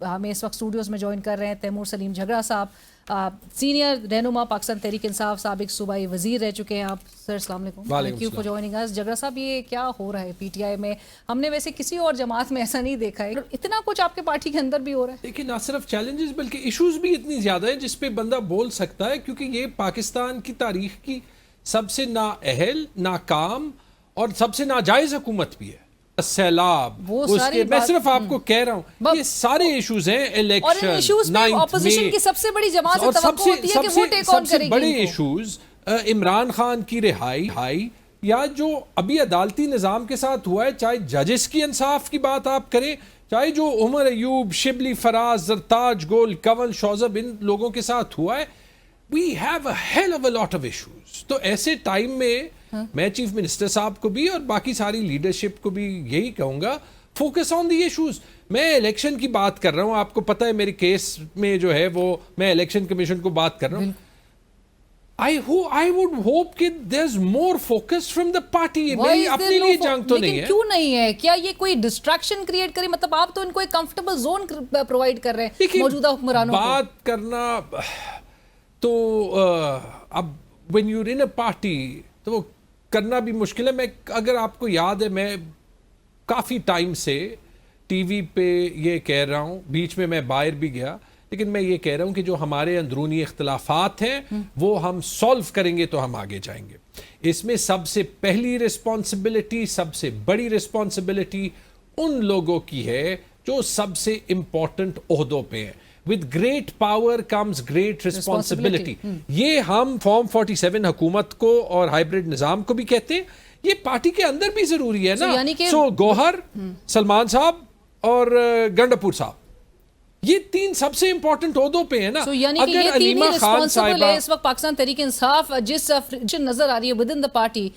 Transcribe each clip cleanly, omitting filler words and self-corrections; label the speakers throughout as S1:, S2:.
S1: ہمیں اس وقت اسٹوڈیوز میں جوائن کر رہے ہیں تیمور سلیم جھگڑا صاحب, سینئر رہنما پاکستان تحریک انصاف, سابق صوبائی وزیر رہ چکے ہیں آپ. سر السلام علیکم, تھینک یو فار جوائننگ اس. جھگڑا صاحب, یہ کیا ہو رہا ہے پی ٹی آئی میں؟ ہم نے ویسے کسی اور جماعت میں ایسا نہیں دیکھا ہے, اتنا کچھ آپ کے پارٹی کے اندر بھی ہو رہا ہے.
S2: دیکھیں, نہ صرف چیلنجز بلکہ ایشوز بھی اتنی زیادہ ہیں جس پہ بندہ بول سکتا ہے, کیونکہ یہ پاکستان کی تاریخ کی سب سے نااہل, ناکام اور سب سے ناجائز حکومت بھی ہے. سیلاب, میں صرف آپ کو کہہ رہا ہوں, یہ سارے ایشوز ہیں. الیکشن,
S1: اپوزیشن کی سب سے بڑی جماعت سے توقع ہوتی ہے کہ وہ ٹیک آن کرے گی.
S2: بڑے ایشوز عمران خان کی رہائی یا جو ابھی عدالتی نظام کے ساتھ ہوا ہے, چاہے ججز کی انصاف کی بات آپ کریں, چاہے جو عمر ایوب, شبلی فراز, زرتاج گول, کنول شوذب, ان لوگوں کے ساتھ ہوا ہے. We have a hell of a lot of issues. تو ایسے ٹائم میں میں چیف منسٹر صاحب کو بھی اور باقی ساری لیڈرشپ کو بھی یہی کہوں گا, فوکس آن دی ایشوز. میں الیکشن کی بات کر رہا ہوں, آپ کو پتہ ہے میرے کیس میں جو ہے وہ میں الیکشن کمیشن کو بات کر رہا ہوں. I would hope کہ there's more focus from the party. میری اپنے لیے جنگ تو نہیں ہے.
S1: کیوں نہیں ہے؟ کیا یہ کوئی ڈسٹریکشن کریٹ کرے؟ مطلب آپ تو ان کو ایک کمفرٹیبل زون پرووائڈ کر رہے ہیں موجودہ حکمرانوں کو.
S2: بات کرنا تو اب when you're in a party تو وہ کرنا بھی مشکل ہے. میں اگر آپ کو یاد ہے, میں کافی ٹائم سے ٹی وی پہ یہ کہہ رہا ہوں, بیچ میں باہر بھی گیا, لیکن میں یہ کہہ رہا ہوں کہ جو ہمارے اندرونی اختلافات ہیں وہ ہم سولو کریں گے تو ہم آگے جائیں گے. اس میں سب سے پہلی رسپانسبلٹی, سب سے بڑی رسپانسبلٹی ان لوگوں کی ہے جو سب سے امپورٹنٹ عہدوں پہ ہیں. With great power comes great responsibility. یہ ہم فارم 47 حکومت کو اور ہائیبرڈ نظام کو بھی کہتے ہیں, یہ پارٹی کے اندر بھی ضروری ہے نا. سو گوہر, سلمان صاحب اور گنڈپور صاحب, یہ تین سب سے امپورٹنٹ عہدوں پہ ہیں نا.
S1: اگر علیمہ خان صاحبہ اس وقت پاکستان تحریک انصاف جس نظر آ رہی ہے within the party,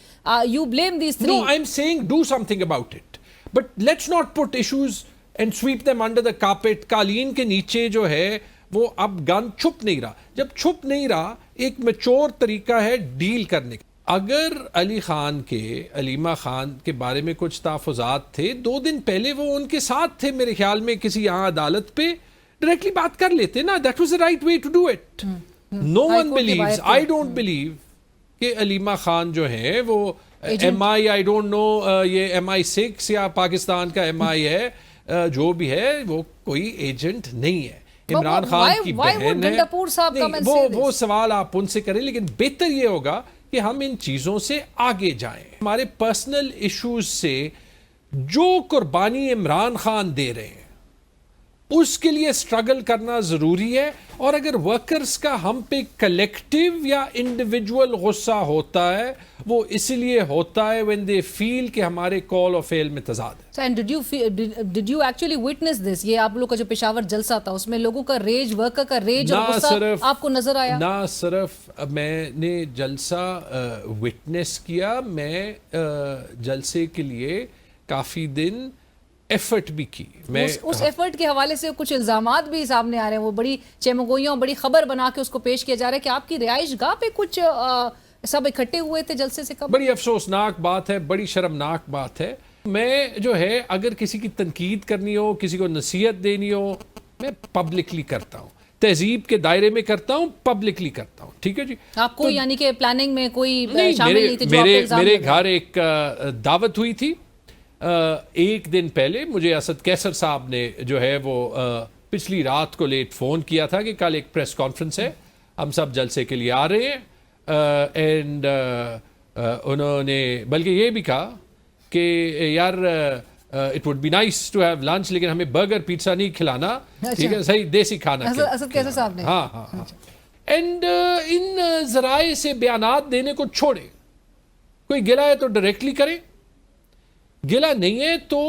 S1: you blame these three.
S2: No, I'm saying do something about it. But let's not put issues and sweep them under the carpet. قالین کے نیچے جو ہے وہ اب گن چھپ نہیں رہا. جب چھپ نہیں رہا, ایک میچور طریقہ ہے ڈیل کرنے کا. اگر علی خان کے, علیمہ خان کے بارے میں کچھ تحفظات تھے, 2 دن پہلے وہ ان کے ساتھ تھے میرے خیال میں کسی یہاں عدالت پہ, ڈائریکٹلی بات کر لیتے نا. That was the right way to do it. No one believes, I don't believe کہ علیمہ خان جو ہے وہ I don't know یہ MI6 یا پاکستان کا MI ہے, جو بھی ہے وہ کوئی ایجنٹ نہیں ہے. عمران خان کی بہن ہے. وہ سوال آپ ان سے کریں, لیکن بہتر یہ ہوگا کہ ہم ان چیزوں سے آگے جائیں. ہمارے پرسنل ایشوز سے جو قربانی عمران خان دے رہے ہیں اس کے لیے سٹرگل کرنا ضروری ہے. اور اگر ورکرز کا ہم پہ کلیکٹیو یا انڈیویجول غصہ ہوتا ہے, وہ اس لیے ہوتا ہے when they feel کہ ہمارے کال اور فعل میں تضاد ہے.
S1: And did you actually witness this? یہ آپ لوگ کا جو پشاور جلسہ تھا اس میں لوگوں کا ریج, ورکر کا ریج اور غصہ آپ کو نظر آیا؟
S2: نہ صرف میں نے جلسہ وٹنس کیا, میں جلسے کے لیے کافی دن ایفرٹ بھی کی. میں
S1: اس ایفرٹ کے حوالے سے کچھ الزامات بھی سامنے آ رہے ہیں, وہ بڑی چیمگوئیاں, بڑی خبر بنا کے اس کو پیش کیا جا رہا ہے کہ آپ کی رہائش گاہ پہ کچھ سب اکٹھے ہوئے تھے جلسے سے قبل.
S2: بڑی افسوسناک بات ہے, بڑی شرمناک بات ہے. میں جو ہے اگر کسی کی تنقید کرنی ہو, کسی کو نصیحت دینی ہو, میں پبلکلی کرتا ہوں, تہذیب کے دائرے میں کرتا ہوں, پبلکلی کرتا ہوں. ٹھیک ہے جی.
S1: آپ کو یعنی کہ پلاننگ میں کوئی شامل نہیں تھے جو آپ پہ الزام
S2: میرے گھر ایک دعوت ہوئی تھی 1 دن پہلے. مجھے اسد کیسر صاحب نے جو ہے وہ پچھلی رات کو لیٹ فون کیا تھا کہ کل ایک پریس کانفرنس ہے, ہم سب جلسے کے لیے آ رہے ہیں. اینڈ انہوں نے بلکہ یہ بھی کہا کہ یار it would be nice to have lunch, لیکن ہمیں برگر پیزا نہیں کھلانا, ٹھیک ہے, صحیح دیسی کھانا.
S1: اسد کیسر صاحب نے
S2: ہاں ہاں ہاں. اینڈ ان ذرائع سے بیانات دینے کو چھوڑے, کوئی گلا ہے تو ڈائریکٹلی کرے, گلا نہیں ہے تو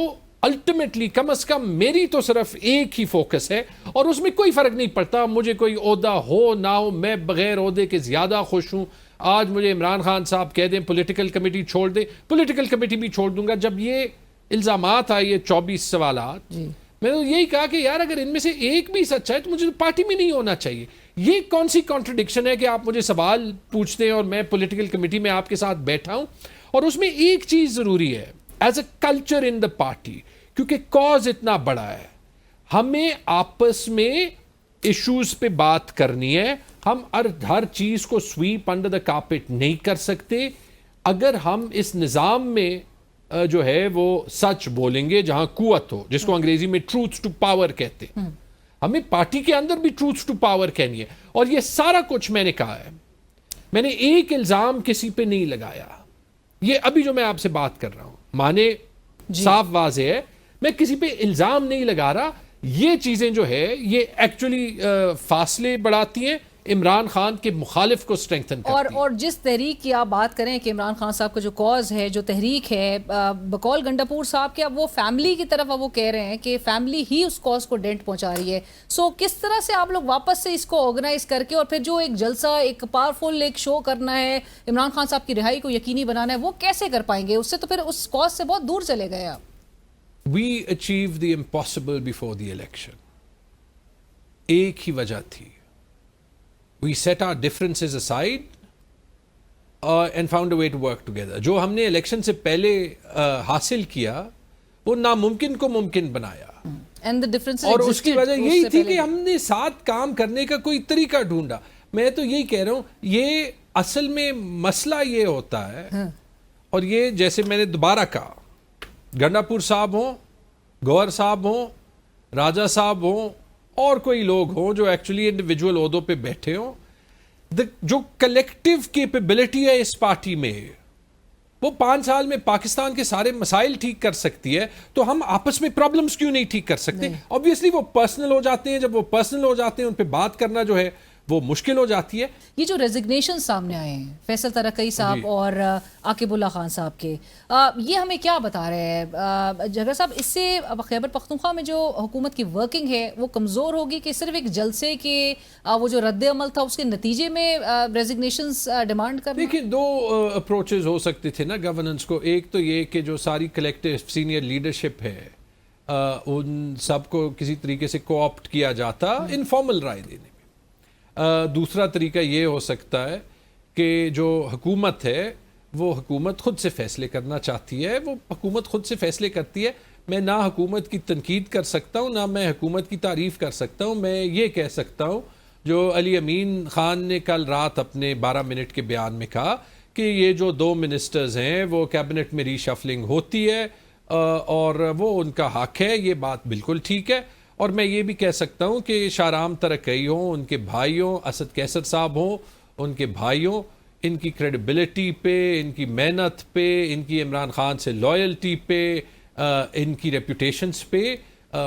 S2: الٹیمیٹلی کم از کم میری تو صرف ایک ہی فوکس ہے, اور اس میں کوئی فرق نہیں پڑتا مجھے کوئی عہدہ ہو نہ ہو. میں بغیر عہدے کے زیادہ خوش ہوں. آج مجھے عمران خان صاحب کہہ دیں پولیٹیکل کمیٹی چھوڑ دیں, پولیٹیکل کمیٹی بھی چھوڑ دوں گا. جب یہ الزامات آئے, یہ 24 سوالات, میں نے یہی کہا کہ یار اگر ان میں سے ایک بھی سچا ہے تو مجھے پارٹی میں نہیں ہونا چاہیے. یہ کون سی کانٹرڈکشن ہے کہ آپ مجھے سوال پوچھتے ہیں اور میں پولیٹیکل کمیٹی میں آپ کے ساتھ بیٹھا ہوں. اور اس میں ایک چیز ضروری ہے as a culture in the party, کیونکہ کاز اتنا بڑا ہے, ہمیں آپس میں ایشوز پہ بات کرنی ہے. ہم ہر چیز کو سویپ انڈر دا کارپیٹ نہیں کر سکتے. اگر ہم اس نظام میں جو ہے وہ سچ بولیں گے جہاں قوت ہو, جس کو انگریزی میں ٹروتھ ٹو پاور کہتے ہیں, ہمیں پارٹی کے اندر بھی ٹروتھ ٹو پاور کہنی ہے. اور یہ سارا کچھ میں نے کہا ہے, میں نے ایک الزام کسی پہ نہیں لگایا. یہ ابھی جو میں آپ سے بات کر رہا ہوں مانے صاف واضح ہے, میں کسی پہ الزام نہیں لگا رہا. یہ چیزیں جو ہے یہ ایکچولی فاصلے بڑھاتی ہیں, عمران خان کے مخالف کو اسٹرینگتھن کرتی ہیں.
S1: اور جس تحریک کی آپ بات کریں کہ عمران خان صاحب کا جو کاز ہے, جو تحریک ہے, بقول گنڈاپور صاحب کے, اب وہ فیملی کی طرف اب وہ کہہ رہے ہیں کہ فیملی ہی اس کاز کو ڈینٹ پہنچا رہی ہے. سو کس طرح سے آپ لوگ واپس سے اس کو آرگنائز کر کے اور پھر جو ایک جلسہ, ایک پاورفل ایک شو کرنا ہے, عمران خان صاحب کی رہائی کو یقینی بنانا ہے, وہ کیسے کر پائیں گے؟ اس سے تو پھر اس کاز سے بہت دور چلے گئے آپ.
S2: We achieved the impossible before the election. ایک ہی وجہ تھی, we set our differences aside and found a way to work together. جو ہم نے الیکشن سے پہلے حاصل کیا وہ ناممکن کو ممکن بنایا.
S1: And the differences
S2: اور اس کی
S1: existed
S2: وجہ
S1: اس
S2: یہی
S1: سے
S2: تھی
S1: پہلے
S2: کہ ہم نے ساتھ کام کرنے کا کوئی طریقہ ڈھونڈا. میں تو یہی کہہ رہا ہوں, یہ اصل میں مسئلہ یہ ہوتا ہے, اور یہ جیسے میں نے دوبارہ کہا, گنڈاپور صاحب ہوں, گوہر صاحب ہوں, راجہ صاحب ہوں, اور کوئی لوگ ہوں جو ایکچولی انڈیویجول عہدوں پہ بیٹھے ہوں, جو کلیکٹیو کیپیبلٹی ہے اس پارٹی میں, وہ 5 سال میں پاکستان کے سارے مسائل ٹھیک کر سکتی ہے. تو ہم آپس میں پرابلمز کیوں نہیں ٹھیک کر سکتے؟ obviously وہ پرسنل ہو جاتے ہیں, جب وہ پرسنل ہو جاتے ہیں ان پہ بات کرنا جو ہے وہ مشکل ہو جاتی ہے.
S1: یہ جو ریزگنیشن سامنے آئے ہیں فیصل ترقی صاحب اور عاقب اللہ خان صاحب کے, یہ ہمیں کیا بتا رہے ہیں جگر صاحب؟ اس سے خیبر پختونخوا میں جو حکومت کی ورکنگ ہے وہ کمزور ہوگی کہ صرف ایک جلسے کے وہ جو رد عمل تھا اس کے نتیجے میں ریزگنیشنز ڈیمانڈ کرنا؟
S2: دیکھیں, 2 اپروچز ہو سکتے تھے نا گورننس کو. ایک تو یہ کہ جو ساری کلیکٹیو سینئر لیڈرشپ ہے ان سب کو کسی طریقے سے کوآپٹ کیا جاتا انفارمل رائے دینے میں. دوسرا طریقہ یہ ہو سکتا ہے کہ جو حکومت ہے وہ حکومت خود سے فیصلے کرنا چاہتی ہے, وہ حکومت خود سے فیصلے کرتی ہے. میں نہ حکومت کی تنقید کر سکتا ہوں, نہ میں حکومت کی تعریف کر سکتا ہوں. میں یہ کہہ سکتا ہوں جو علی امین خان نے کل رات اپنے 12 منٹ کے بیان میں کہا کہ یہ جو 2 منسٹرز ہیں وہ کیبنٹ میں ری شفلنگ ہوتی ہے اور وہ ان کا حق ہے, یہ بات بالکل ٹھیک ہے. اور میں یہ بھی کہہ سکتا ہوں کہ شاہرام ترقی ہوں, ان کے بھائیوں اسد کیسر صاحب ہوں, ان کے بھائیوں, ان کی کریڈیبلٹی پہ, ان کی محنت پہ, ان کی عمران خان سے لائلٹی پہ, ان کی ریپوٹیشنز پہ,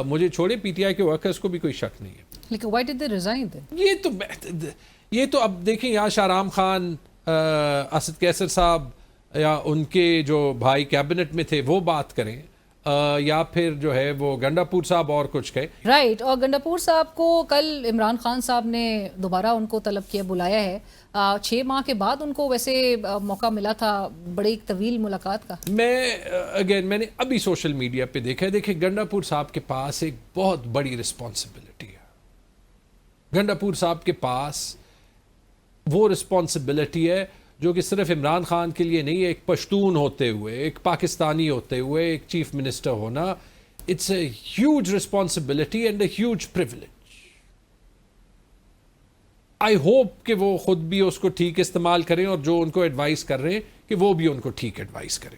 S2: مجھے چھوڑے پی ٹی آئی کے ورکرز کو بھی کوئی شک نہیں ہے.
S1: لیکن why did they resign then؟
S2: یہ تو اب دیکھیں, یا شاہرام خان, اسد کیسر صاحب یا ان کے جو بھائی کیبنٹ میں تھے وہ بات کریں, یا پھر جو ہے وہ گنڈاپور صاحب اور کچھ کہے.
S1: رائٹ. اور گنڈاپور صاحب کو کل عمران خان صاحب نے دوبارہ ان کو طلب کیا, بلایا ہے. 6 ماہ کے بعد ان کو ویسے موقع ملا تھا بڑی ایک طویل ملاقات کا.
S2: میں نے ابھی سوشل میڈیا پہ دیکھا ہے. دیکھیں, گنڈاپور صاحب کے پاس ایک بہت بڑی رسپانسبلٹی ہے. گنڈاپور صاحب کے پاس وہ رسپانسبلٹی ہے جو کہ صرف عمران خان کے لیے نہیں ہے. ایک پشتون ہوتے ہوئے, ایک پاکستانی ہوتے ہوئے, ایک چیف منسٹر ہونا, it's a huge responsibility and a huge privilege. I hope کہ وہ خود بھی اس کو ٹھیک استعمال کریں اور جو ان کو ایڈوائز کر رہے ہیں کہ وہ بھی ان کو ٹھیک ایڈوائز کریں.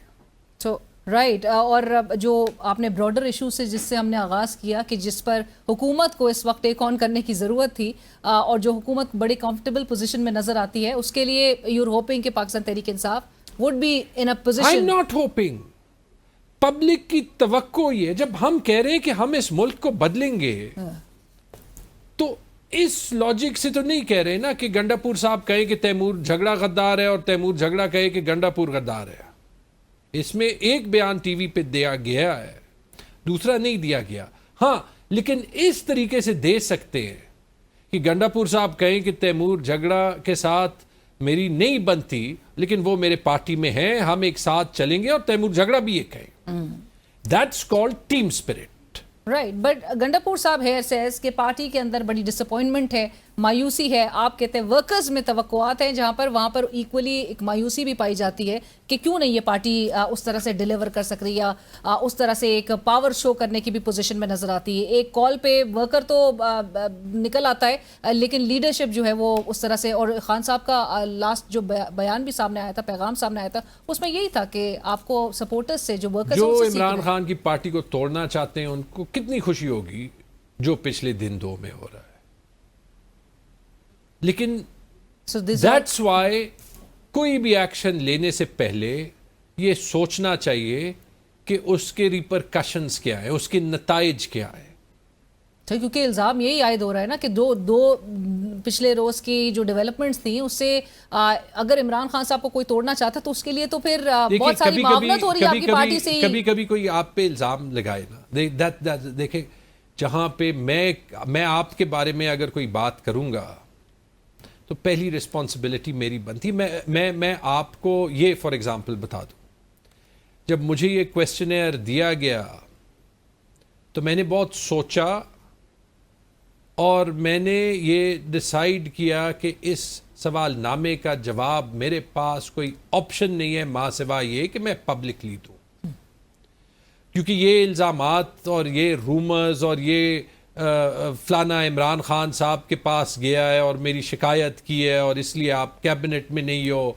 S1: تو رائٹ. اور جو آپ نے براڈر ایشو سے جس سے ہم نے آغاز کیا کہ جس پر حکومت کو اس وقٹ ٹیک آن کرنے کی ضرورت تھی اور جو حکومت بڑی کمفرٹیبل پوزیشن میں نظر آتی ہے, اس کے لیے یو آر ہوپنگ کہ Pakistan Tehreek Insaf would be in a position.
S2: I am not hoping. Public کی توقع یہ, جب ہم کہہ رہے ہیں کہ ہم اس ملک کو بدلیں گے, تو اس لاجک سے تو نہیں کہہ رہے نا کہ گنڈاپور صاحب کہیں کہ تیمور جھگڑا غدار ہے اور تیمور جھگڑا کہے کہ گنڈاپور غدار ہے. اس میں ایک بیان ٹی وی پہ دیا گیا ہے, دوسرا نہیں دیا گیا. ہاں, لیکن اس طریقے سے دے سکتے ہیں کہ گنڈاپور صاحب کہیں کہ تیمور جھگڑا کے ساتھ میری نہیں بنتی لیکن وہ میرے پارٹی میں ہیں, ہم ایک ساتھ چلیں گے, اور تیمور جھگڑا بھی یہ کہیں. That's called team spirit.
S1: Right. But Gandapur صاحب ہیئر سیز کہ پارٹی کے اندر بڑی ڈس اپوائنٹمنٹ ہے, مایوسی ہے. آپ کہتے ہیں ورکرز میں توقعات ہیں جہاں پر وہاں پر ایکولی ایک مایوسی بھی پائی جاتی ہے کہ کیوں نہیں یہ پارٹی اس طرح سے ڈیلیور کر سک رہی یا اس طرح سے ایک پاور شو کرنے کی بھی پوزیشن میں نظر آتی ہے. ایک کال پہ ورکر تو نکل آتا ہے لیکن لیڈرشپ جو ہے وہ اس طرح سے, اور خان صاحب کا لاسٹ جو بیان بھی سامنے آیا تھا, پیغام سامنے آیا تھا, اس میں یہی تھا کہ آپ کو سپورٹرز سے جو ورکرز
S2: جو عمران خان کی پارٹی کو توڑنا چاہتے ہیں ان کو کتنی خوشی ہوگی جو پچھلے دن 2 میں ہو رہا ہے. لیکن دیٹس وائی کوئی بھی ایکشن لینے سے پہلے یہ سوچنا چاہیے کہ اس کے ریپرکشنز کیا ہیں, اس کے نتائج کیا ہیں.
S1: کیونکہ الزام یہی عائد ہو رہا ہے نا کہ دو پچھلے روز کی جو ڈیولپمنٹس تھیں اس سے اگر عمران خان صاحب کو کوئی توڑنا چاہتا تو اس کے لیے تو پھر بہت ساری معاونت ہو رہی ہے آپ کی پارٹی سے.
S2: کبھی کوئی آپ پہ الزام لگائے نا, دیکھیں جہاں پہ میں آپ کے بارے میں اگر کوئی بات کروں گا تو پہلی رسپانسبلٹی میری بنتی. میں آپ کو یہ فار ایگزامپل بتا دوں, جب مجھے یہ کویسچنر دیا گیا تو میں نے بہت سوچا اور میں نے یہ ڈیسائیڈ کیا کہ اس سوال نامے کا جواب میرے پاس کوئی آپشن نہیں ہے ماں سوائے یہ کہ میں پبلکلی دوں, کیونکہ یہ الزامات اور یہ رومرز اور یہ فلانا عمران خان صاحب کے پاس گیا ہے اور میری شکایت کی ہے اور اس لیے آپ کیبنٹ میں نہیں ہو.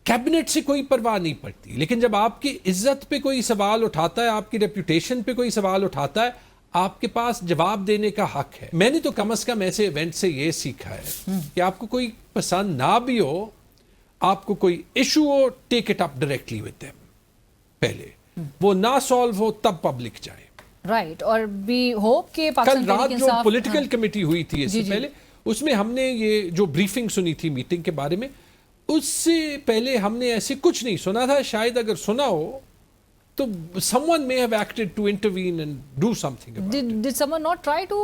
S2: کیبنٹ سے کوئی پرواہ نہیں پڑتی, لیکن جب آپ کی عزت پہ کوئی سوال اٹھاتا ہے, آپ کی ریپوٹیشن پہ کوئی سوال اٹھاتا ہے, آپ کے پاس جواب دینے کا حق ہے. میں نے تو کم از کم ایسے ایونٹ سے یہ سیکھا ہے کہ آپ کو کوئی پسند نہ بھی ہو, آپ کو کوئی issue who, take it up directly with them, پہلے وہ نہ سالو ہو تب پبلک جائے.
S1: رائٹ, اور بھی ہوپ کہ
S2: کل رات جو پولیٹیکل کمیٹی ہوئی تھی اس سے پہلے, اس میں ہم نے یہ جو بریفنگ سنی تھی میٹنگ کے بارے میں, اس سے پہلے ہم نے ایسے کچھ نہیں سنا تھا. شاید اگر سنا ہو تو someone may have acted to intervene and do something about it.
S1: Did someone not try to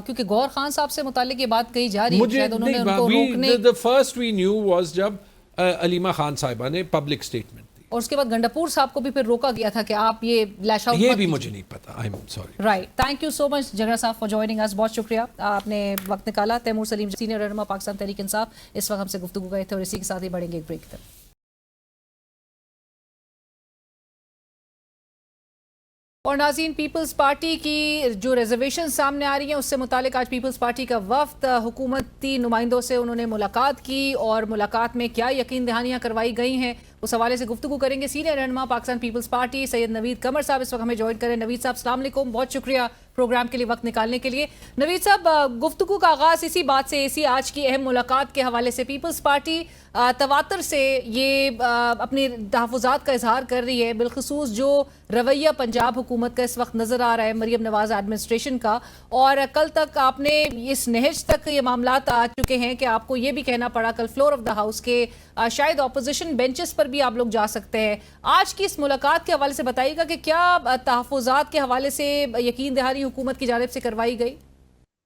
S1: کیونکہ گور خان صاحب سے متعلق یہ بات کہی جا رہی ہے, شاید انہوں نے ان کو روکنے.
S2: The first we knew was جب علیمہ خان صاحبہ نے پبلک سٹیٹمنٹ دی,
S1: اور اس کے بعد گنڈاپور صاحب کو بھی پھر روکا گیا تھا کہ آپ یہ لیش آؤٹ.
S2: یہ بھی مجھے نہیں پتا, I'm sorry.
S1: Right, thank you so much Jigra صاحب فار جوائننگ اس, بہت شکریہ آپ نے وقت نکالا. تیمور سلیم سینئر رہنما پاکستان تحریک انصاف اس وقت ہم سے گفتگو کرے تھے, اور اسی کے ساتھ ہی بڑھیں گے ایک بریک کی طرف. اور ناظرین, پیپلز پارٹی کی جو ریزرویشن سامنے آ رہی ہیں اس سے متعلق آج پیپلز پارٹی کا وفد حکومتی نمائندوں سے انہوں نے ملاقات کی, اور ملاقات میں کیا یقین دہانیاں کروائی گئی ہیں اس حوالے سے گفتگو کریں گے. سینئر رہنما پاکستان پیپلز پارٹی سید نوید قمر صاحب اس وقت ہمیں جوائن کریں. نوید صاحب السلام علیکم, بہت شکریہ پروگرام کے لیے وقت نکالنے کے لیے. نوید صاحب, گفتگو کا آغاز اسی بات سے, اسی آج کی اہم ملاقات کے حوالے سے. پیپلز پارٹی تواتر سے یہ اپنی تحفظات کا اظہار کر رہی ہے, بالخصوص جو رویہ پنجاب حکومت کا اس وقت نظر آ رہا ہے, مریم نواز ایڈمنسٹریشن کا, اور کل تک آپ نے اس نہج تک یہ معاملات آ چکے ہیں کہ آپ کو یہ بھی کہنا پڑا کل فلور آف دا ہاؤس کے شاید اپوزیشن بینچز پر بھی آپ لوگ جا سکتے ہیں. آج کی اس ملاقات کے حوالے سے بتائیے گا کہ کیا تحفظات کے حوالے سے یقین دہانی حکومت کی جانب سے کروائی گئی؟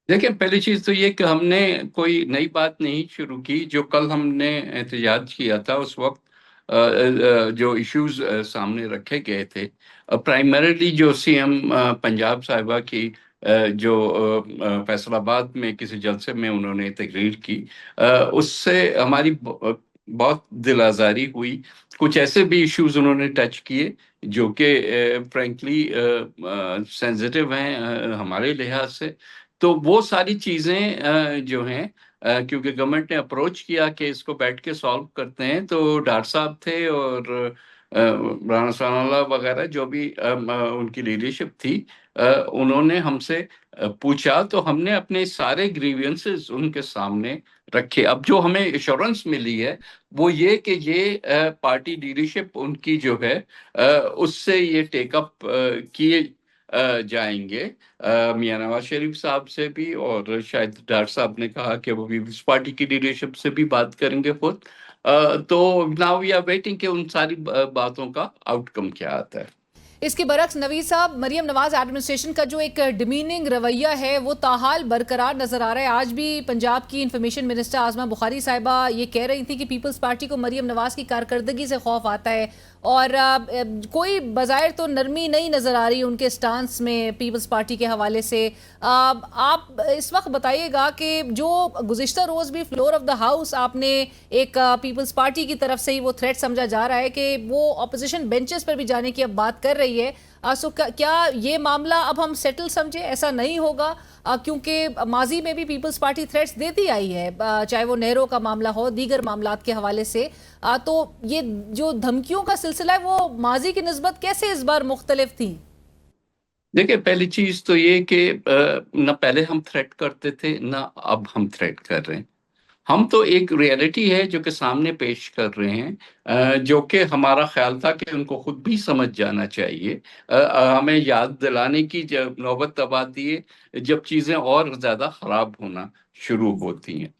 S3: دیکھیں, پہلی چیز تو یہ کہ ہم نے کوئی نئی بات نہیں شروع کی. جو کل ہم نے احتجاج کیا تھا اس وقت جو ایشوز سامنے رکھے گئے تھے, پرائمریلی جو سی ایم پنجاب صاحبہ کی جو فیصل آباد میں کسی جلسے میں انہوں نے تقریر کی, اس سے ہماری بہت دل آزاری ہوئی. کچھ ایسے بھی ایشوز انہوں نے ٹچ کیے جو کہ فرینکلی سینسٹیو ہیں ہمارے لحاظ سے. تو وہ ساری چیزیں جو ہیں, کیونکہ گورنمنٹ نے اپروچ کیا کہ اس کو بیٹھ کے سالو کرتے ہیں, تو ڈاکٹر صاحب تھے اور رانا ثناء اللہ وغیرہ جو بھی ان کی لیڈرشپ تھی, انہوں نے ہم سے پوچھا, تو ہم نے اپنے سارے گریوینسز ان کے سامنے رکھے. اب جو ہمیں ایشورنس ملی ہے وہ یہ کہ یہ پارٹی لیڈرشپ ان کی جو ہے اس سے یہ ٹیک اپ کیے جائیں گے, میاں نواز شریف صاحب سے بھی, اور شاید ڈاکٹر صاحب نے کہا کہ وہ پیپلز پارٹی کی لیڈرشپ سے بھی بات کریں گے خود. تو ناؤ وی آر ویٹنگ کہ ان ساری باتوں کا آؤٹ کم کیا آتا ہے.
S1: اس کے برعکس نوید صاحب، مریم نواز ایڈمنسٹریشن کا جو ایک ڈیمیننگ رویہ ہے وہ تاحال برقرار نظر آ رہا ہے. آج بھی پنجاب کی انفارمیشن منسٹر عاصمہ بخاری صاحبہ یہ کہہ رہی تھی کہ پیپلز پارٹی کو مریم نواز کی کارکردگی سے خوف آتا ہے، اور کوئی بظاہر تو نرمی نہیں نظر آ رہی ان کے سٹانس میں پیپلز پارٹی کے حوالے سے. آپ اس وقت بتائیے گا کہ جو گزشتہ روز بھی فلور آف دا ہاؤس آپ نے ایک پیپلز پارٹی کی طرف سے ہی وہ تھریٹ سمجھا جا رہا ہے کہ وہ اپوزیشن بینچز پر بھی جانے کی اب بات کر رہی ہے، سو کیا یہ معاملہ اب ہم سیٹل سمجھے؟ ایسا نہیں ہوگا کیونکہ ماضی میں بھی پیپلز پارٹی تھریٹس دیتی آئی ہے، چاہے وہ نہرو کا معاملہ ہو، دیگر معاملات کے حوالے سے. تو یہ جو دھمکیوں کا سلسلہ ہے وہ ماضی کی نسبت کیسے اس بار مختلف تھی؟
S3: دیکھیں، پہلی چیز تو یہ کہ نہ پہلے ہم تھریٹ کرتے تھے نہ اب ہم تھریٹ کر رہے ہیں. ہم تو ایک ریئلٹی ہے جو کہ سامنے پیش کر رہے ہیں، جو کہ ہمارا خیال تھا کہ ان کو خود بھی سمجھ جانا چاہیے. ہمیں یاد دلانے کی جب نوبت تب آتی ہے جب چیزیں اور زیادہ خراب ہونا شروع ہوتی ہیں.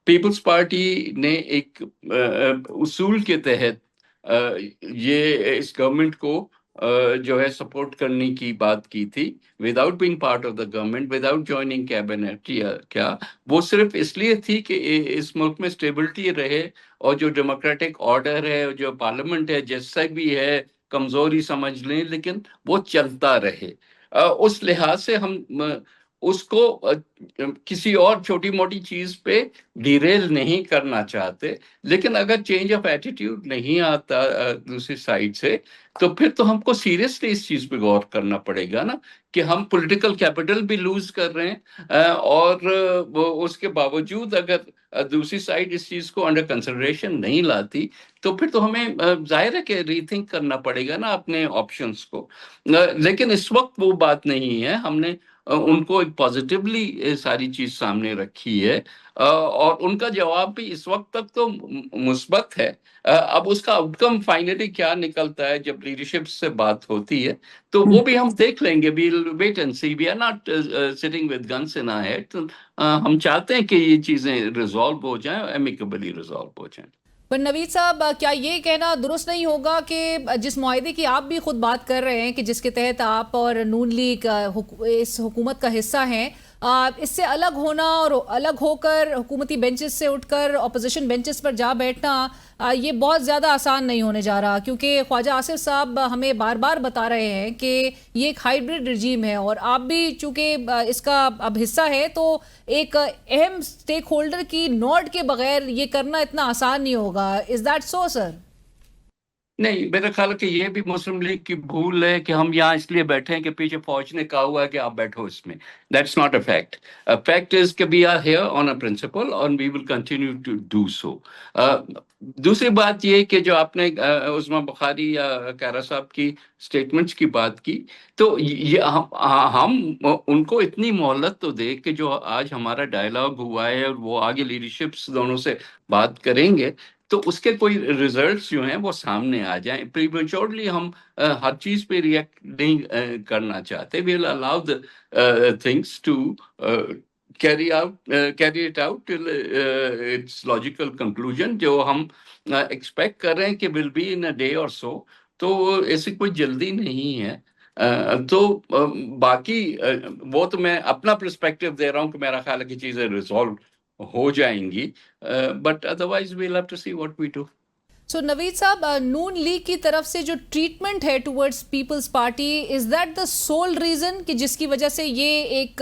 S3: پیپلز پارٹی نے ایک اصول کے تحت یہ اس گورنمنٹ کو جو ہے سپورٹ کرنے کی بات کی تھی، without being part of the government, without joining cabinet. کیا وہ صرف اس لیے تھی کہ اس ملک میں اسٹیبلٹی رہے، اور جو ڈیموکریٹک آرڈر ہے، جو پارلیمنٹ ہے جیسا بھی ہے، کمزوری سمجھ لیں لیکن وہ چلتا رہے. اس لحاظ سے ہم اس کو کسی اور چھوٹی موٹی چیز پہ ڈیریل نہیں کرنا چاہتے. لیکن اگر چینج آف ایٹیٹیوڈ نہیں آتا دوسری سائڈ سے، تو پھر تو ہم کو سیریسلی اس چیز پہ غور کرنا پڑے گا نا کہ ہم پولیٹیکل کیپٹل بھی لوز کر رہے ہیں، اور اس کے باوجود اگر دوسری سائڈ اس چیز کو انڈر کنسیڈریشن نہیں لاتی تو پھر تو ہمیں ظاہر ہے کہ ری تھنک کرنا پڑے گا نا اپنے آپشنس کو. لیکن اس وقت وہ بات نہیں ہے. ہم نے ان کو ایک پازیٹیولی ساری چیز سامنے رکھی ہے، اور ان کا جواب بھی اس وقت تک تو مثبت ہے. اب اس کا آؤٹ کم فائنلی کیا نکلتا ہے جب لیڈرشپ سے بات ہوتی ہے تو وہ بھی ہم دیکھ لیں گے. we'll wait and see. We are not sitting with guns in our head. ہم چاہتے ہیں کہ یہ چیزیں ریزالو ہو جائیں، ایمیکیبلی ریزالو ہو جائیں.
S1: پر نوید صاحب، کیا یہ کہنا درست نہیں ہوگا کہ جس معاہدے کی آپ بھی خود بات کر رہے ہیں کہ جس کے تحت آپ اور نون لیگ اس حکومت کا حصہ ہیں، اس سے الگ ہونا اور الگ ہو کر حکومتی بینچز سے اٹھ کر اپوزیشن بینچز پر جا بیٹھنا یہ بہت زیادہ آسان نہیں ہونے جا رہا، کیونکہ خواجہ آصف صاحب ہمیں بار بار بتا رہے ہیں کہ یہ ایک ہائیبرڈ رجیم ہے، اور آپ بھی چونکہ اس کا اب حصہ ہے تو ایک اہم سٹیک ہولڈر کی نوٹ کے بغیر یہ کرنا اتنا آسان نہیں ہوگا. از دیٹ سو سر؟
S3: نہیں، میرا خیال ہے کہ یہ بھی مسلم لیگ کی بھول ہے کہ ہم یہاں اس لیے بیٹھے ہیں کہ پیچھے فوج نے کہا ہوا ہے کہ آپ بیٹھو اس میں. That's not a fact. Fact is کہ we are here on a principle and we will continue to do so. دوسری بات یہ کہ جو آپ نے عظمیٰ بخاری یا کیرا صاحب کی اسٹیٹمنٹس کی بات کی، تو ہم ان کو اتنی مہلت تو دے کہ جو آج ہمارا ڈائلاگ ہوا ہے اور وہ آگے لیڈرشپس دونوں سے بات کریں گے تو اس کے کوئی ریزلٹس جو ہیں وہ سامنے آ جائیں. پریمیچورلی ہم ہر چیز پہ ریئیکٹ نہیں کرنا چاہتے. وی ول الاؤ the things to carry it out till its logical conclusion. جو ہم ایکسپیکٹ کر رہے ہیں کہ will be in a day or so، تو ایسی کوئی جلدی نہیں ہے. تو باقی وہ تو میں اپنا پرسپیکٹو دے رہا ہوں کہ میرا خیال ہے کہ چیزیں ریزالو ہو جائیں گی، but otherwise we'll have to see what we do.
S1: So Naveed صاحب، نون لیگ کی طرف سے جو ٹریٹمنٹ ہے towards Peoples Party, is that the sole reason کہ جس کی وجہ سے یہ ایک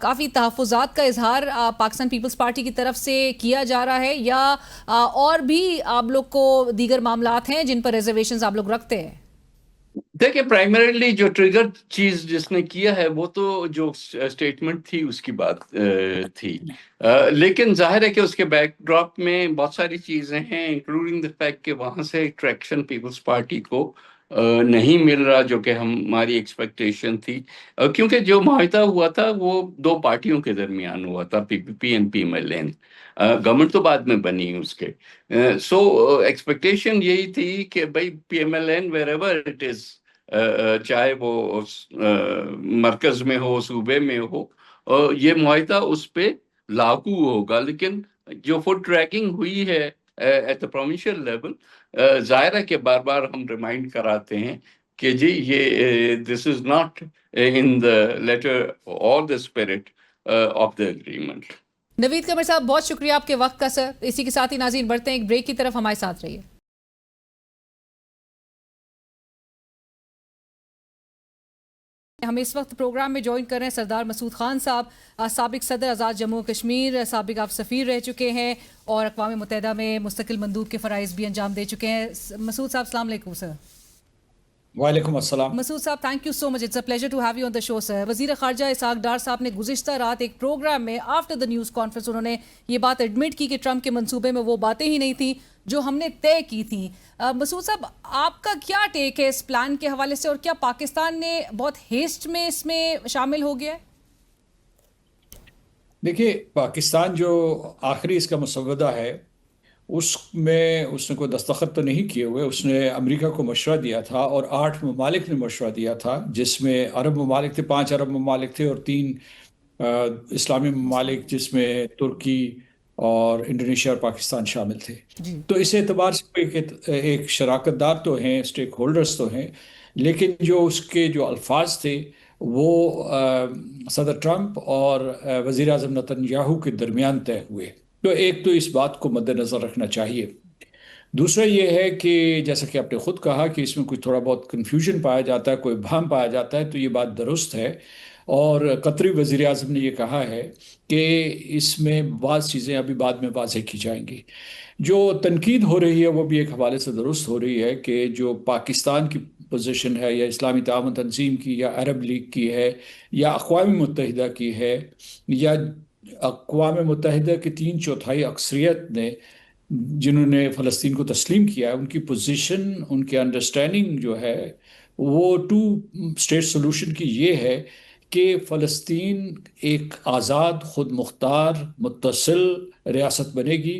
S1: کافی تحفظات کا اظہار پاکستان پیپلز پارٹی کی طرف سے کیا جا رہا ہے، یا اور بھی آپ لوگ کو دیگر معاملات ہیں جن پر ریزرویشنز آپ لوگ رکھتے ہیں؟
S3: دیکھیں، پرائمریلی جو ٹریگر چیز جس نے کیا ہے وہ تو جو اسٹیٹمنٹ تھی اس کی بات تھی، لیکن ظاہر ہے کہ اس کے بیک ڈراپ میں بہت ساری چیزیں ہیں، انکلوڈنگ دا فیکٹ کہ وہاں سے ٹریکشن پیپلز پارٹی کو نہیں مل رہا جو کہ ہماری ایکسپیکٹیشن تھی، کیونکہ جو معاہدہ ہوا تھا وہ دو پارٹیوں کے درمیان ہوا تھا، P P P and P M L N. Government تو بعد میں بنی اس کے. سو ایکسپیکٹیشن یہی تھی کہ بھائی P M L N wherever it is از، چاہے وہ مرکز میں ہو، صوبے میں ہو، یہ معاہدہ اس پہ لاگو ہوگا. لیکن جو فوڈ ٹریکنگ ہوئی ہے ایٹ دا پروونشل لیول، ظاہر ہے کہ بار بار ہم ریمائنڈ کراتے ہیں کہ جی یہ دس is not in the letter اور the spirit of the agreement.
S1: Naveed Qamar صاحب بہت شکریہ آپ کے وقت کا سر. اسی کے ساتھ ہی ناظرین بڑھتے ہیں ایک بریک کی طرف, ہمارے ساتھ رہیے. ہم اس وقت پروگرام میں جوائن کر رہے ہیں سردار مسعود خان صاحب, سابق صدر آزاد جموں کشمیر, سابق آپ سفیر رہ چکے ہیں اور اقوام متحدہ میں مستقل مندوب کے فرائض بھی انجام دے چکے ہیں. مسعود صاحب السلام علیکم سر.
S4: وعلیکم السلام.
S1: مسعود صاحب thank you so much, it's a pleasure to have you on the show sir. وزیر خارجہ اسحاق ڈار صاحب نے گزشتہ رات ایک پروگرام میں آفٹر دا نیوز کانفرنس انہوں نے یہ بات ایڈمٹ کی کہ ٹرمپ کے منصوبے میں وہ باتیں ہی نہیں تھیں جو ہم نے طے کی تھیں. مسعود صاحب آپ کا کیا ٹیک ہے اس پلان کے حوالے سے, اور کیا پاکستان نے بہت ہیسٹ میں اس میں شامل ہو گیا ہے؟
S4: دیکھیے, پاکستان جو آخری اس کا مسودہ ہے اس میں اس نے کوئی دستخط تو نہیں کیے ہوئے. اس نے امریکہ کو مشورہ دیا تھا اور 8 ممالک نے مشورہ دیا تھا, جس میں عرب ممالک تھے, 5 عرب ممالک تھے اور 3 اسلامی ممالک جس میں ترکی اور انڈونیشیا اور پاکستان شامل تھے. تو اس اعتبار سے ایک شراکت دار تو ہیں, اسٹیک ہولڈرز تو ہیں, لیکن جو اس کے جو الفاظ تھے وہ صدر ٹرمپ اور وزیر اعظم نتن یاہو کے درمیان طے ہوئے. تو ایک تو اس بات کو مد نظر رکھنا چاہیے. دوسرا یہ ہے کہ جیسا کہ آپ نے خود کہا کہ اس میں کوئی تھوڑا بہت کنفیوژن پایا جاتا ہے, کوئی بھام پایا جاتا ہے, تو یہ بات درست ہے. اور قطری وزیر اعظم نے یہ کہا ہے کہ اس میں بعض چیزیں ابھی بعد میں واضح کی جائیں گی. جو تنقید ہو رہی ہے وہ بھی ایک حوالے سے درست ہو رہی ہے کہ جو پاکستان کی پوزیشن ہے یا اسلامی تعاون تنظیم کی یا عرب لیگ کی ہے یا اقوام متحدہ کی ہے یا اقوام متحدہ کی 3/4 اکثریت نے جنہوں نے فلسطین کو تسلیم کیا ہے, ان کی پوزیشن, ان کی انڈرسٹینڈنگ جو ہے وہ 2 اسٹیٹ سولوشن کی یہ ہے کہ فلسطین ایک آزاد, خود مختار, متصل ریاست بنے گی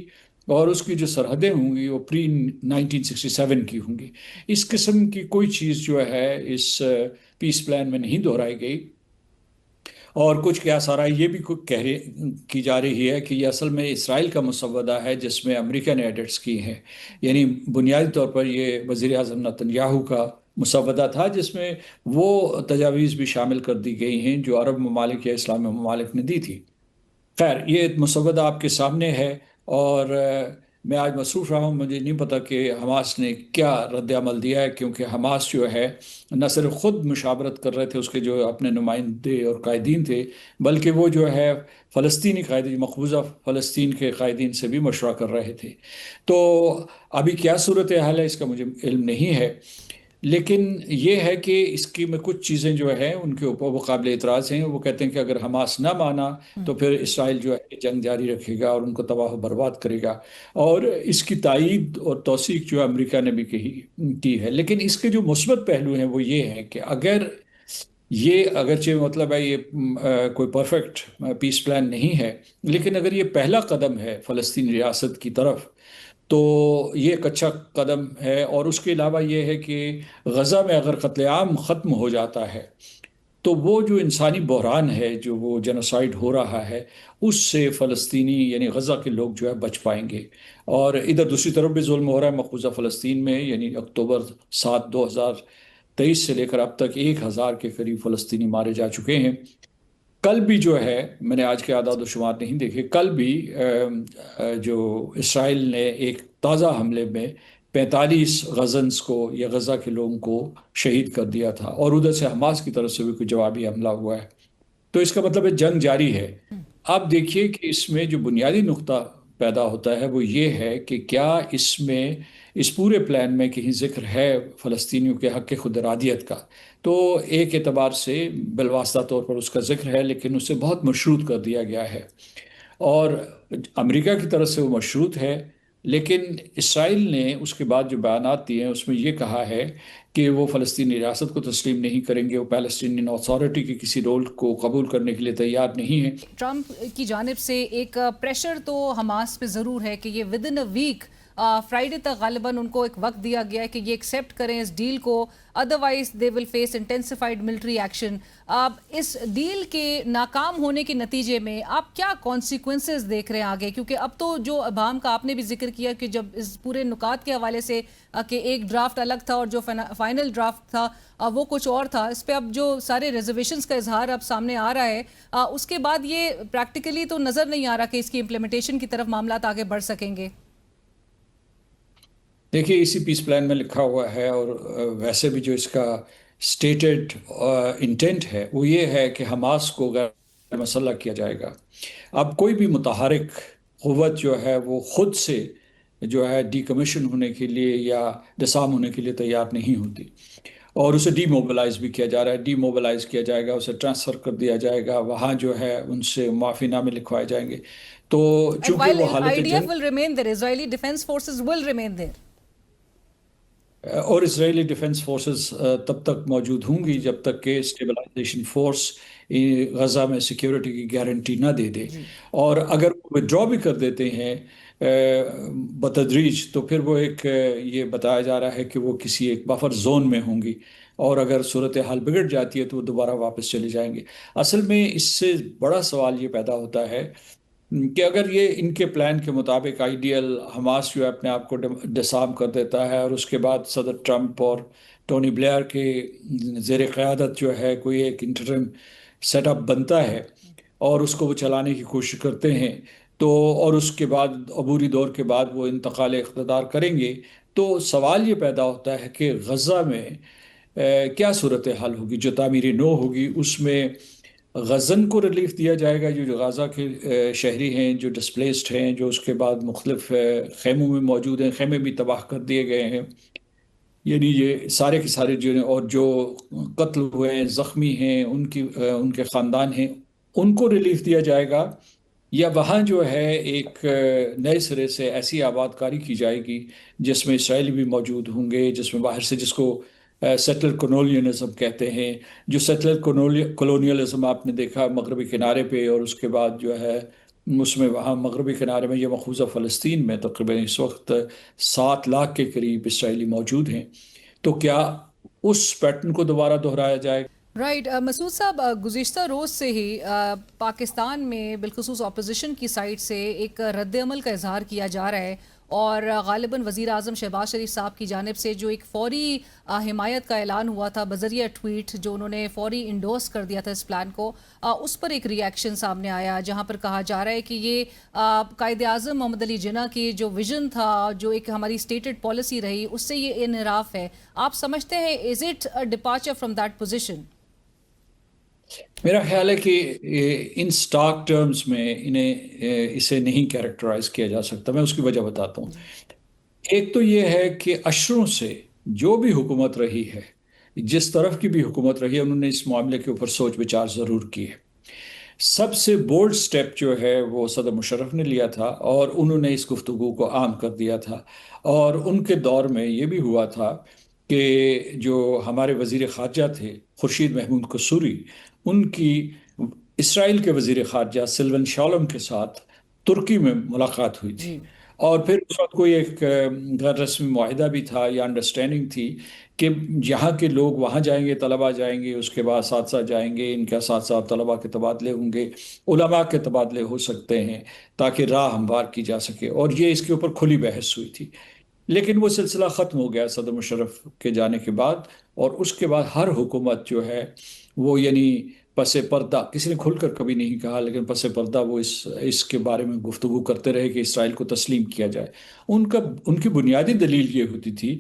S4: اور اس کی جو سرحدیں ہوں گی وہ پری 1967 کی ہوں گی. اس قسم کی کوئی چیز جو ہے اس پیس پلان میں نہیں دہرائی گئی. اور کچھ کیا سارا یہ بھی کی جا رہی ہے کہ یہ اصل میں اسرائیل کا مسودہ ہے جس میں امریکہ نے ایڈٹس کی ہیں. یعنی بنیادی طور پر یہ وزیر اعظم نتن یاہو کا مسودہ تھا جس میں وہ تجاویز بھی شامل کر دی گئی ہیں جو عرب ممالک یا اسلامی ممالک نے دی تھی. خیر, یہ مسودہ آپ کے سامنے ہے اور میں آج مصروف رہا ہوں, مجھے نہیں پتا کہ حماس نے کیا رد عمل دیا ہے, کیونکہ حماس جو ہے نہ صرف خود مشاورت کر رہے تھے, اس کے جو اپنے نمائندے اور قائدین تھے, بلکہ وہ جو ہے فلسطینی قائدین, مقبوضہ فلسطین کے قائدین سے بھی مشورہ کر رہے تھے. تو ابھی کیا صورتحال ہے اس کا مجھے علم نہیں ہے, لیکن یہ ہے کہ اس کی میں کچھ چیزیں جو ہیں ان کے اوپر وہ قابل اعتراض ہیں. وہ کہتے ہیں کہ اگر حماس نہ مانا تو پھر اسرائیل جو ہے جنگ جاری رکھے گا اور ان کو تباہ و برباد کرے گا, اور اس کی تائید اور توثیق جو امریکہ نے بھی کی ہے. لیکن اس کے جو مثبت پہلو ہیں وہ یہ ہے کہ اگر یہ اگرچہ مطلب ہے یہ کوئی پرفیکٹ پیس پلان نہیں ہے, لیکن اگر یہ پہلا قدم ہے فلسطین ریاست کی طرف تو یہ ایک اچھا قدم ہے. اور اس کے علاوہ یہ ہے کہ غزہ میں اگر قتل عام ختم ہو جاتا ہے تو وہ جو انسانی بحران ہے, جو وہ جنوسائیڈ ہو رہا ہے, اس سے فلسطینی یعنی غزہ کے لوگ جو ہے بچ پائیں گے. اور ادھر دوسری طرف بھی ظلم ہو رہا ہے مقبوضہ فلسطین میں, یعنی اکتوبر 7 2023 سے لے کر اب تک 1000 کے قریب فلسطینی مارے جا چکے ہیں. کل بھی جو ہے, میں نے آج کے اعداد و شمار نہیں دیکھے, کل بھی جو اسرائیل نے ایک تازہ حملے میں 45 غزنس کو یا غزہ کے لوگوں کو شہید کر دیا تھا, اور ادھر سے حماس کی طرف سے بھی کوئی جوابی حملہ ہوا ہے. تو اس کا مطلب ہے جنگ جاری ہے. آپ دیکھیے کہ اس میں جو بنیادی نقطہ پیدا ہوتا ہے وہ یہ ہے کہ کیا اس میں اس پورے پلان میں کہیں ذکر ہے فلسطینیوں کے حق خود ارادیت کا. تو ایک اعتبار سے بالواسطہ طور پر اس کا ذکر ہے, لیکن اسے بہت مشروط کر دیا گیا ہے, اور امریکہ کی طرف سے وہ مشروط ہے. لیکن اسرائیل نے اس کے بعد جو بیانات دیے ہیں اس میں یہ کہا ہے کہ وہ فلسطینی ریاست کو تسلیم نہیں کریں گے, وہ پیلسٹینین اتھارٹی کے کسی رول کو قبول کرنے کے لیے تیار نہیں ہیں.
S1: ٹرمپ کی جانب سے ایک پریشر تو حماس پہ ضرور ہے کہ یہ within a week Friday تک غالباً ان کو ایک وقت دیا گیا ہے کہ یہ ایکسیپٹ کریں اس ڈیل کو، otherwise they will face intensified military action. اس ڈیل کے ناکام ہونے کے نتیجے میں آپ کیا کانسیکوینسز دیکھ رہے ہیں آگے؟ کیونکہ اب تو جو ابہام کا آپ نے بھی ذکر کیا کہ جب اس پورے نکات کے حوالے سے کہ ایک ڈرافٹ الگ تھا اور جو فائنل ڈرافٹ تھا وہ کچھ اور تھا، اس پہ اب جو سارے ریزرویشنز کا اظہار اب سامنے آ رہا ہے، اس کے بعد یہ پریکٹیکلی تو نظر نہیں آ رہا کہ اس کی امپلیمنٹیشن کی طرف معاملات آگے بڑھ سکیں گے.
S4: دیکھیے اسی پیس پلان میں لکھا ہوا ہے، اور ویسے بھی جو اس کا سٹیٹڈ انٹینٹ ہے وہ یہ ہے کہ حماس کو غیر مسلح کیا جائے گا. اب کوئی بھی متحرک قوت جو ہے وہ خود سے جو ہے ڈی کمیشن ہونے کے لیے یا ڈسارم ہونے کے لیے تیار نہیں ہوتی، اور اسے ڈی موبلائز بھی کیا جا رہا ہے. ڈی موبلائز کیا جائے گا، اسے ٹرانسفر کر دیا جائے گا، وہاں جو ہے ان سے معافی نامے لکھوائے جائیں گے. تو چونکہ وہ حالت
S1: IDF will remain there, Israeli Defense Forces will remain there.
S4: اور اسرائیلی ڈیفنس فورسز تب تک موجود ہوں گی جب تک کہ اسٹیبلائزیشن فورس غزہ میں سیکیورٹی کی گارنٹی نہ دے دے. اور اگر ودرا بھی کر دیتے ہیں بتدریج، تو پھر وہ ایک یہ بتایا جا رہا ہے کہ وہ کسی ایک بفر زون میں ہوں گی، اور اگر صورتحال بگڑ جاتی ہے تو وہ دوبارہ واپس چلے جائیں گے. اصل میں اس سے بڑا سوال یہ پیدا ہوتا ہے کہ اگر یہ ان کے پلان کے مطابق آئیڈیل حماس جو ہے اپنے آپ کو ڈسارم کر دیتا ہے، اور اس کے بعد صدر ٹرمپ اور ٹونی بلیئر کے زیر قیادت جو ہے کوئی ایک انٹرم سیٹ اپ بنتا ہے اور اس کو وہ چلانے کی کوشش کرتے ہیں، تو اور اس کے بعد عبوری دور کے بعد وہ انتقال اقتدار کریں گے، تو سوال یہ پیدا ہوتا ہے کہ غزہ میں کیا صورتحال ہوگی. جو تعمیر نو ہوگی اس میں غزن کو ریلیف دیا جائے گا، جو غزہ کے شہری ہیں جو ڈسپلیسڈ ہیں، جو اس کے بعد مختلف خیموں میں موجود ہیں، خیمے بھی تباہ کر دیے گئے ہیں، یعنی یہ سارے کے سارے جو اور جو قتل ہوئے ہیں، زخمی ہیں، ان کے خاندان ہیں، ان کو ریلیف دیا جائے گا، یا وہاں جو ہے ایک نئے سرے سے ایسی آباد کاری کی جائے گی جس میں اسرائیلی بھی موجود ہوں گے، جس میں باہر سے جس کو سیٹلر کولونیلزم کہتے ہیں. جو سیٹلر کولونیلزم آپ نے دیکھا مغربی کنارے پہ، اور اس کے بعد جو ہے اس میں وہاں مغربی کنارے میں یہ مقبوضہ فلسطین میں تقریباً اس وقت 7 لاکھ کے قریب اسرائیلی موجود ہیں. تو کیا اس پیٹرن کو دوبارہ دہرایا جائے گا؟
S1: رائٹ. مسعود صاحب، گزشتہ روز سے ہی پاکستان میں بالخصوص اپوزیشن کی سائڈ سے ایک رد عمل کا اظہار کیا جا رہا ہے، اور غالباً وزیر اعظم شہباز شریف صاحب کی جانب سے جو ایک فوری حمایت کا اعلان ہوا تھا بذریعہ ٹویٹ، جو انہوں نے فوری انڈورس کر دیا تھا اس پلان کو، اس پر ایک ری ایکشن سامنے آیا جہاں پر کہا جا رہا ہے کہ یہ قائد اعظم محمد علی جناح کی جو ویژن تھا، جو ایک ہماری اسٹیٹڈ پالیسی رہی، اس سے یہ انحراف ہے. آپ سمجھتے ہیں is it a departure from that position?
S4: میرا خیال ہے کہ ان سٹارک ٹرمز میں اسے نہیں کیریکٹرائز کیا جا سکتا. میں اس کی وجہ بتاتا ہوں. ایک تو یہ ہے کہ اشروں سے جو بھی حکومت رہی ہے، جس طرف کی بھی حکومت رہی ہے، انہوں نے اس معاملے کے اوپر سوچ بچار ضرور کی ہے. سب سے بولڈ سٹیپ جو ہے وہ صدر مشرف نے لیا تھا، اور انہوں نے اس گفتگو کو عام کر دیا تھا. اور ان کے دور میں یہ بھی ہوا تھا کہ جو ہمارے وزیر خارجہ تھے خورشید محمود قصوری، ان کی اسرائیل کے وزیر خارجہ سلون شالم کے ساتھ ترکی میں ملاقات ہوئی تھی. اور پھر اس وقت کوئی ایک غیر رسمی معاہدہ بھی تھا یا انڈرسٹینڈنگ تھی کہ یہاں کے لوگ وہاں جائیں گے، طلباء جائیں گے، اس کے بعد اساتذہ جائیں گے، ان کے ساتھ ساتھ طلباء کے تبادلے ہوں گے، علماء کے تبادلے ہو سکتے ہیں تاکہ راہ ہموار کی جا سکے. اور یہ اس کے اوپر کھلی بحث ہوئی تھی. لیکن وہ سلسلہ ختم ہو گیا صدر مشرف کے جانے کے بعد، اور اس کے بعد ہر حکومت جو ہے وہ یعنی پس پردہ، کسی نے کھل کر کبھی نہیں کہا لیکن پس پردہ وہ اس کے بارے میں گفتگو کرتے رہے کہ اسرائیل کو تسلیم کیا جائے. ان کی بنیادی دلیل یہ ہوتی تھی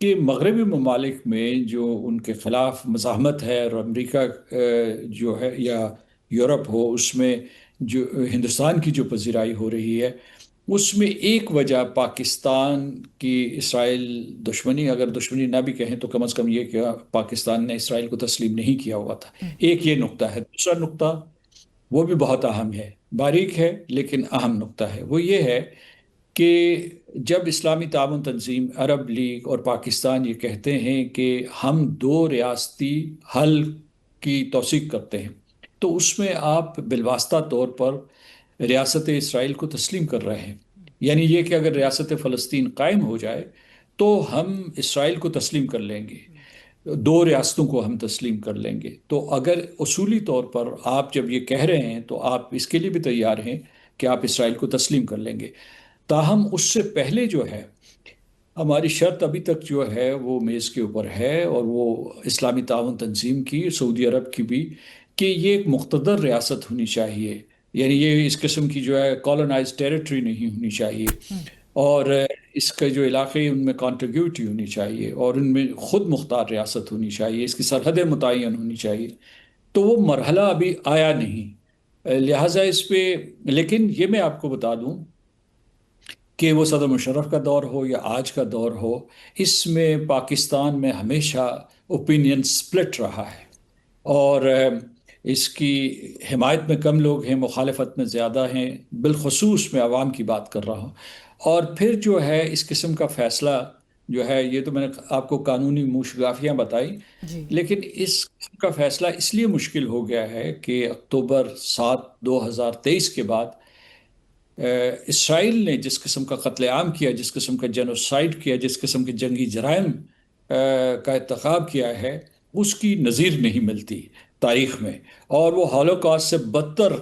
S4: کہ مغربی ممالک میں جو ان کے خلاف مزاحمت ہے، اور امریکہ جو ہے یا یورپ ہو، اس میں جو ہندوستان کی جو پذیرائی ہو رہی ہے، اس میں ایک وجہ پاکستان کی اسرائیل دشمنی، اگر دشمنی نہ بھی کہیں تو کم از کم یہ کہ پاکستان نے اسرائیل کو تسلیم نہیں کیا ہوا تھا. ایک یہ نقطہ ہے. دوسرا نقطہ وہ بھی بہت اہم ہے، باریک ہے لیکن اہم نقطہ ہے. وہ یہ ہے کہ جب اسلامی تعاون تنظیم، عرب لیگ اور پاکستان یہ کہتے ہیں کہ ہم 2 ریاستی حل کی توثیق کرتے ہیں، تو اس میں آپ بالواسطہ طور پر ریاست اسرائیل کو تسلیم کر رہے ہیں. یعنی یہ کہ اگر ریاست فلسطین قائم ہو جائے تو ہم اسرائیل کو تسلیم کر لیں گے، 2 ریاستوں کو ہم تسلیم کر لیں گے۔ تو اگر اصولی طور پر آپ جب یہ کہہ رہے ہیں تو آپ اس کے لیے بھی تیار ہیں کہ آپ اسرائیل کو تسلیم کر لیں گے، تاہم اس سے پہلے جو ہے ہماری شرط ابھی تک جو ہے وہ میز کے اوپر ہے، اور وہ اسلامی تعاون تنظیم کی، سعودی عرب کی بھی، کہ یہ ایک مقتدر ریاست ہونی چاہیے، یعنی یہ اس قسم کی جو ہے کالونائز ٹیریٹری نہیں ہونی چاہیے، اور اس کے جو علاقے ان میں کانٹیگیوٹی ہونی چاہیے، اور ان میں خود مختار ریاست ہونی چاہیے، اس کی سرحدیں متعین ہونی چاہیے۔ تو وہ مرحلہ ابھی آیا نہیں، لہٰذا اس پہ، لیکن یہ میں آپ کو بتا دوں کہ وہ صدر مشرف کا دور ہو یا آج کا دور ہو، اس میں پاکستان میں ہمیشہ اوپینین سپلٹ رہا ہے، اور اس کی حمایت میں کم لوگ ہیں، مخالفت میں زیادہ ہیں، بالخصوص میں عوام کی بات کر رہا ہوں۔ اور پھر جو ہے اس قسم کا فیصلہ جو ہے، یہ تو میں نے آپ کو قانونی موشگافیاں بتائی، لیکن اس قسم کا فیصلہ اس لیے مشکل ہو گیا ہے کہ اکتوبر 7 2023 کے بعد اسرائیل نے جس قسم کا قتل عام کیا، جس قسم کا جینوسائیڈ کیا، جس قسم کے جنگی جرائم کا ارتکاب کیا ہے، اس کی نظیر نہیں ملتی تاریخ میں، اور وہ ہولوکاسٹ سے بدتر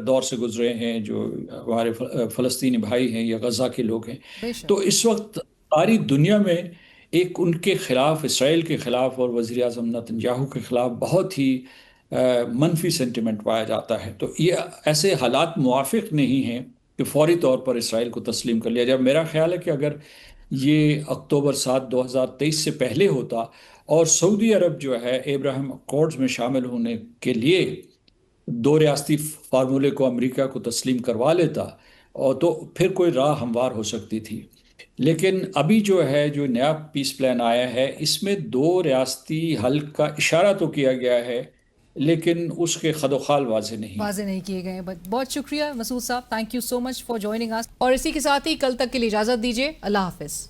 S4: دور سے گزرے ہیں جو ہمارے فلسطینی بھائی ہیں یا غزہ کے لوگ ہیں۔ تو اس وقت ساری دنیا میں ایک ان کے خلاف، اسرائیل کے خلاف اور وزیر اعظم نتنیاہو کے خلاف بہت ہی منفی سینٹیمنٹ پایا جاتا ہے۔ تو یہ ایسے حالات موافق نہیں ہیں کہ فوری طور پر اسرائیل کو تسلیم کر لیا جائے۔ میرا خیال ہے کہ اگر یہ اکتوبر 7 2023 سے پہلے ہوتا اور سعودی عرب جو ہے ابراہیم اکارڈز میں شامل ہونے کے لیے 2 ریاستی فارمولے کو امریکہ کو تسلیم کروا لیتا، اور تو پھر کوئی راہ ہموار ہو سکتی تھی۔ لیکن ابھی جو ہے جو نیا پیس پلان آیا ہے، اس میں 2 ریاستی حل کا اشارہ تو کیا گیا ہے، لیکن اس کے خد و خال واضح نہیں
S1: کیے گئے۔ بہت شکریہ مسعود صاحب، thank you so much for joining us, اور اسی کے ساتھ ہی کل تک کے لیے اجازت دیجیے، اللہ حافظ۔